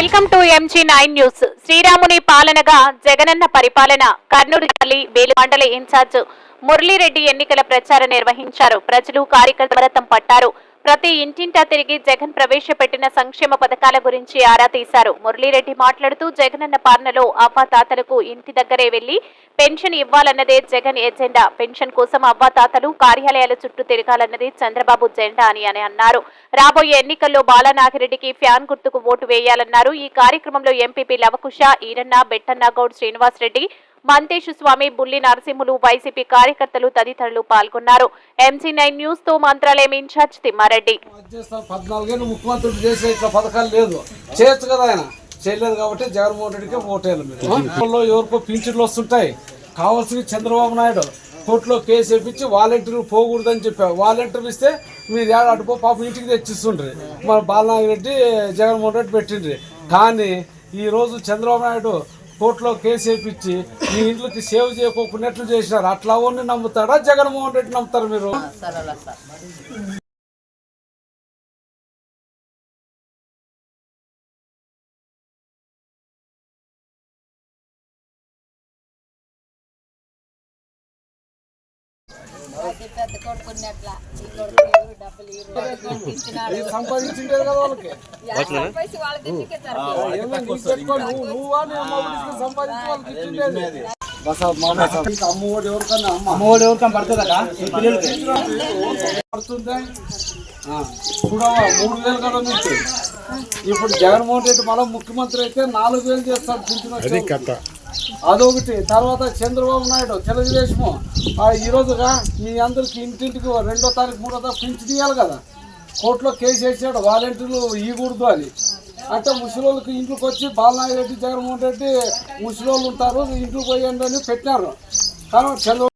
Welcome to MG9 news. శ్రీరాముని పాలనగా జగనన్న పరిపాలన. కర్నూలు జిల్లా వేలు మండల ఇన్ఛార్జ్ మురళీరెడ్డి ఎన్నికల ప్రచారం నిర్వహించారు. ప్రజలు కార్యకర్తలు భరతం పట్టారు. ప్రతి ఇంటింటా తిరిగి జగన్ ప్రవేశపెట్టిన సంక్షేమ పథకాల గురించి ఆరా తీశారు. మురళీరెడ్డి మాట్లాడుతూ జగనన్న పాలనలో అవ్వాతాతలకు ఇంటి దగ్గరే వెళ్లి పెన్షన్ ఇవ్వాలన్నదే జగన్ ఎజెండా. పెన్షన్ కోసం అవ్వాతాతలు కార్యాలయాల చుట్టూ తిరగాలన్నది చంద్రబాబు జెండా అని అన్నారు. రాబోయే ఎన్నికల్లో బాలానాగిరెడ్డికి ఫ్యాన్ గుర్తుకు ఓటు వేయాలన్నారు. ఈ కార్యక్రమంలో ఎంపీపీ లవకుశ, ఈరన్న, బెట్టన్న గౌడ్, శ్రీనివాస్ రెడ్డి, మంతేషు స్వామి, బుల్లి నరసింహులు, వైసీపీ కార్యకర్తలు తదితరులు పాల్గొన్నారు. MG9 న్యూస్ తో మంత్రాలయం ఇన్ఛార్జ్ తిమ్మారెడ్డి. 14 ఏళ్ళు ముఖ్యమంత్రి చేసే ఇట్లా పథకాలు లేదు, చేయొచ్చు కదా, ఆయన చేయలేదు కాబట్టి జగన్మోహన్ రెడ్డికి ఓటేయాలి. మీరు ఎవరికో పింఛన్లు వస్తుంటాయి, కావాల్సింది చంద్రబాబు నాయుడు కోర్టులో కేసు వేయించి వాలంటీర్లు పోకూడదని చెప్పారు. వాలంటీర్లు ఇస్తే మీరు ఏడ అటుపో పాపం ఇంటికి తెచ్చిస్తుండ్రి. మన బాలనాగిరెడ్డి జగన్మోహన్ రెడ్డి పెట్టిండ్రి. కానీ ఈరోజు చంద్రబాబు నాయుడు కోర్టులో కేసు వేయించి మీ ఇంట్లోకి సేవ్ చేయకోకున్నట్లు చేసినారు. అట్లా ఓన్ని నమ్ముతాడా జగన్మోహన్ రెడ్డి నమ్ముతారు మీరు? సంపాదించిండే కదా వాళ్ళకి. అమ్మఒడి ఎవరికన్నా పడుతుంది కూడా 3,000 కదా మీకు. ఇప్పుడు జగన్మోహన్ రెడ్డి మళ్ళీ ముఖ్యమంత్రి అయితే 4,000 చేస్తాడు పింఛన్. అదొకటి. తర్వాత చంద్రబాబు నాయుడు తెలుగుదేశము ఈరోజుగా మీ అందరికి ఇంటింటికి 2వ తారీఖు 3వ తారీఖు పింఛన్ ఇవ్వాలి కదా. కోర్టులో కేసు వేసాడు వాలంటీర్లు ఇవ్వకూడదు అని. అంటే ముసలోళ్ళకి ఇంట్లోకి వచ్చి బాలనాగిరెడ్డి, జగన్మోహన్ రెడ్డి ముసలోళ్ళు ఉంటారు, ఇంట్లోకి పోయండి అని పెట్టినారు. కానీ చంద్రబాబు